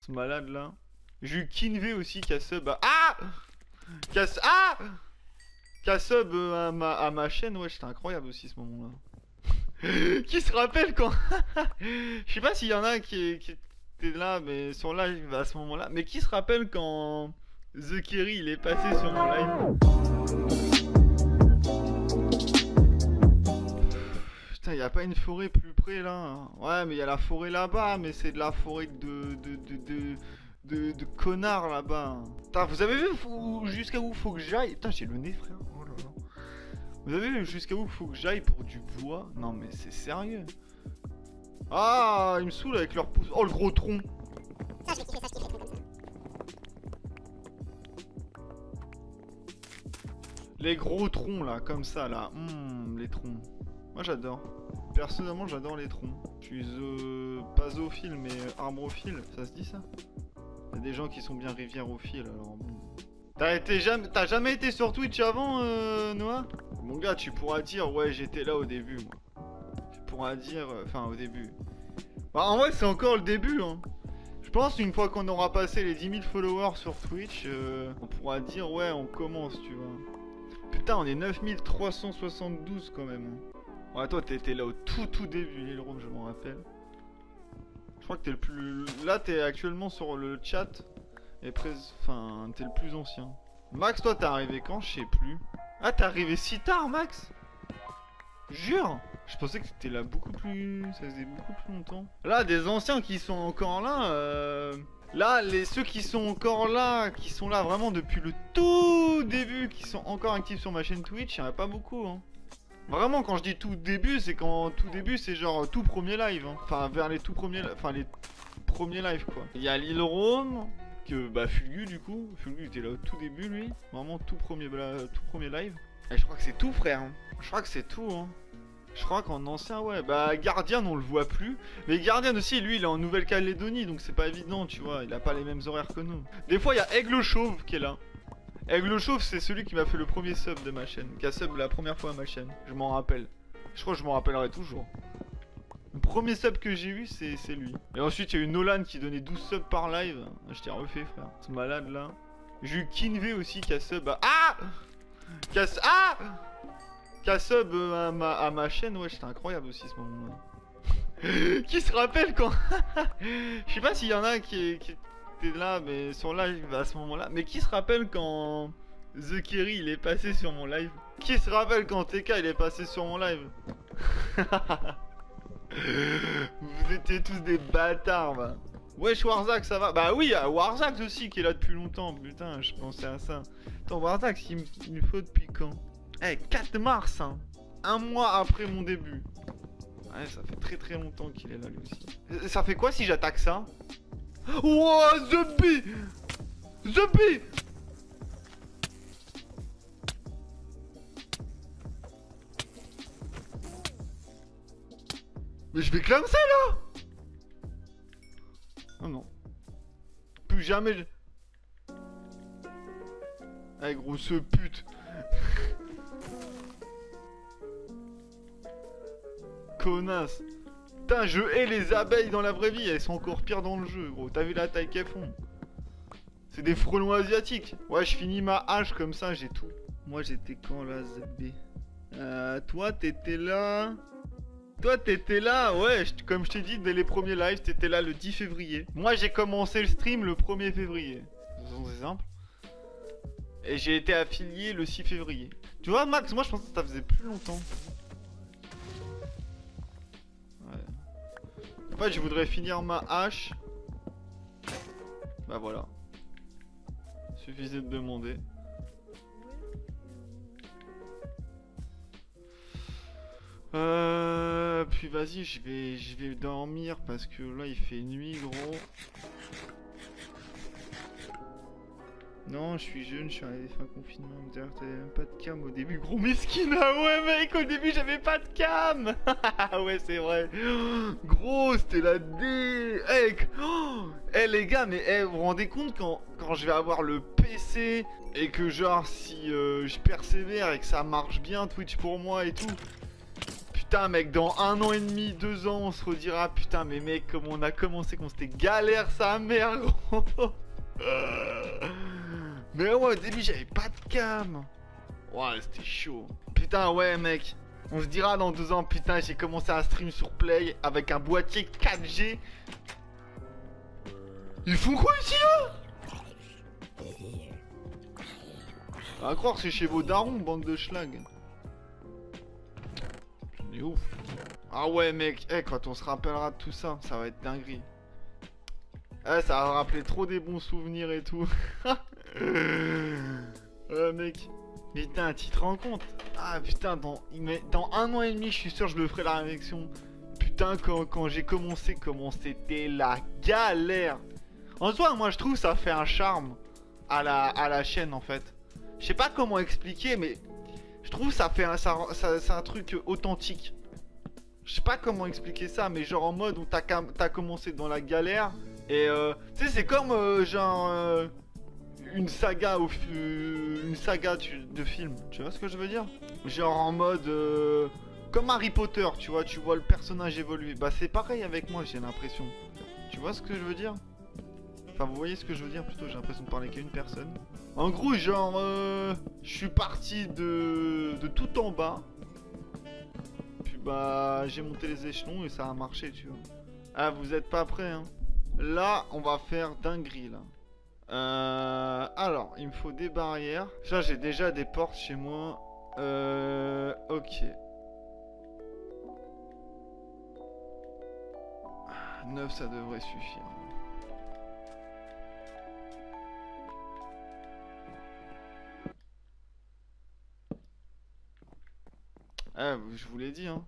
Ce malade là. J'ai eu Kinvé aussi qui a sub à... Ah qui a... Ah qui a sub à ma chaîne. Ouais, c'était incroyable aussi ce moment là. Qui se rappelle quand... Je sais pas s'il y en a qui étaient là mais sur live à ce moment là. Mais qui se rappelle quand The Kerry il est passé sur mon live? Putain, y a pas une forêt plus près là? Ouais, mais y a la forêt là-bas, mais c'est de la forêt de connards là-bas. Putain, vous avez vu jusqu'à où faut que j'aille? Putain, j'ai le nez, frère. Oh là là. Vous avez vu jusqu'à où faut que j'aille pour du bois? Non, mais c'est sérieux. Ah, ils me saoulent avec leur pouce. Oh, le gros tronc. Ça, je vais kiffer, ça, je kiffe les trucs comme ça. Les gros troncs là, comme ça là. Les troncs. Moi j'adore. Personnellement j'adore les troncs. Je suis pas zoophile mais arbrophile, ça se dit ça? Il y a des gens qui sont bien riviérophiles alors bon. T'as jamais été sur Twitch avant Noah? Mon gars tu pourras dire ouais j'étais là au début moi. Tu pourras dire, enfin au début. Bah en vrai c'est encore le début hein. Je pense une fois qu'on aura passé les 10 000 followers sur Twitch, on pourra dire ouais on commence tu vois. Putain, on est 9372 quand même. Ouais, toi t'étais là au tout début, Lil Rome, je m'en rappelle. Je crois que t'es le plus... Là, t'es actuellement sur le chat. Et enfin, t'es le plus ancien. Max, toi, t'es arrivé quand? Je sais plus. Ah, t'es arrivé si tard, Max? Jure? Je pensais que t'étais là beaucoup plus... Ça faisait beaucoup plus longtemps. Là, des anciens qui sont encore là, Là, ceux qui sont encore là, qui sont là vraiment depuis le tout début, qui sont encore actifs sur ma chaîne Twitch, il n'y en a pas beaucoup, hein. Vraiment, quand je dis tout début, c'est quand tout début, c'est genre tout premier live, hein. Enfin, vers les tout premiers, enfin les premiers lives, quoi. Il y a Lil Rome, que bah Fulgu du coup, Fulgu était là au tout début, lui, vraiment tout premier live. Et je crois que c'est tout, frère. Hein. Je crois que c'est tout, hein. Je crois qu'en ancien, ouais. Bah, Guardian, on le voit plus. Mais Guardian aussi, lui, il est en Nouvelle-Calédonie, donc c'est pas évident, tu vois. Il a pas les mêmes horaires que nous. Des fois, il y a Aigle Chauve qui est là. Aigle Chauve, c'est celui qui m'a fait le premier sub de ma chaîne. Qui a sub la première fois à ma chaîne. Je m'en rappelle. Je crois que je m'en rappellerai toujours. Le premier sub que j'ai eu, c'est lui. Et ensuite, il y a eu Nolan qui donnait 12 subs par live. Je t'ai refait, frère. Ce malade là. J'ai eu Kinvé aussi qui a sub à... Ah Ah qui a sub à ma chaîne, ouais, c'était incroyable aussi ce moment-là. Qui se rappelle quand... Je sais pas s'il y en a qui étaient là, mais sur live à ce moment-là. Mais qui se rappelle quand The Kerry il est passé sur mon live? Qui se rappelle quand TK il est passé sur mon live? Vous étiez tous des bâtards, bah. Wesh Warzak, ça va? Bah oui, Warzak aussi qui est là depuis longtemps, putain, je pensais à ça. Attends, Warzak, il me faut depuis quand? Eh, 4 mars, hein. Un mois après mon début. Ouais, ça fait très longtemps qu'il est là, lui aussi. Ça fait quoi si j'attaque ça? Wow, The Bee! The Bee! Mais je vais clamser là! Oh non. Plus jamais... Eh, grosse pute! Connasse. Putain, je hais les abeilles dans la vraie vie, elles sont encore pires dans le jeu, gros. T'as vu la taille qu'elles font? C'est des frelons asiatiques. Ouais, je finis ma hache comme ça, j'ai tout. Moi, j'étais quand là, ZB? Toi, t'étais là... Toi, t'étais là, ouais, comme je t'ai dit, dès les premiers lives, t'étais là le 10 février. Moi, j'ai commencé le stream le 1er février. C'est simple. Et j'ai été affilié le 6 février. Tu vois, Max, moi, je pensais que ça faisait plus longtemps. En fait, je voudrais finir ma hache. Bah voilà. Suffisait de demander. Puis vas-y, je vais dormir parce que là il fait nuit, gros. Non, je suis jeune, je suis arrivé fin confinement. D'ailleurs, t'avais même pas de cam au début, gros mesquin. Ah ouais, mec, au début j'avais pas de cam. Ouais, c'est vrai. Gros, c'était la D. Eh, les gars, mais vous vous rendez compte quand je vais avoir le PC et que, genre, si je persévère et que ça marche bien, Twitch pour moi et tout. putain mec, dans 1 an et demi, 2 ans, on se redira putain mais mec, comment on a commencé, qu'on c'était galère sa mère gros. Mais ouais, au début j'avais pas de cam. Ouais, c'était chaud. Putain ouais mec, on se dira dans 2 ans, putain j'ai commencé à stream sur Play avec un boîtier 4G. Ils font quoi ici là? À croire c'est chez vos darons, bande de schlag. C'est ouf. Ah ouais mec, quand on se rappellera de tout ça, ça va être dinguerie. Ça va rappeler trop des bons souvenirs et tout. Mec. Putain, tu te rends compte? Ah putain, dans 1 an et demi, je suis sûr je le ferai la réflexion. Putain, quand j'ai commencé, comment c'était la galère. En soi, moi je trouve ça fait un charme à la chaîne en fait. Je sais pas comment expliquer, mais je trouve ça fait c'est un truc authentique. Je sais pas comment expliquer ça, mais genre en mode où t'as commencé dans la galère. Et tu sais, c'est comme genre une saga de film. Tu vois ce que je veux dire? Genre en mode comme Harry Potter, tu vois le personnage évoluer. Bah c'est pareil avec moi, j'ai l'impression. Tu vois ce que je veux dire? Enfin, vous voyez ce que je veux dire plutôt, j'ai l'impression de parler qu'à une personne. En gros, genre, je suis parti de tout en bas. Puis bah, j'ai monté les échelons et ça a marché, tu vois. Ah, vous êtes pas prêts, hein. Là, on va faire dinguerie, là. Alors, il me faut des barrières. Ça, j'ai déjà des portes chez moi. Ok. 9, ça devrait suffire. Ah, je vous l'ai dit, hein.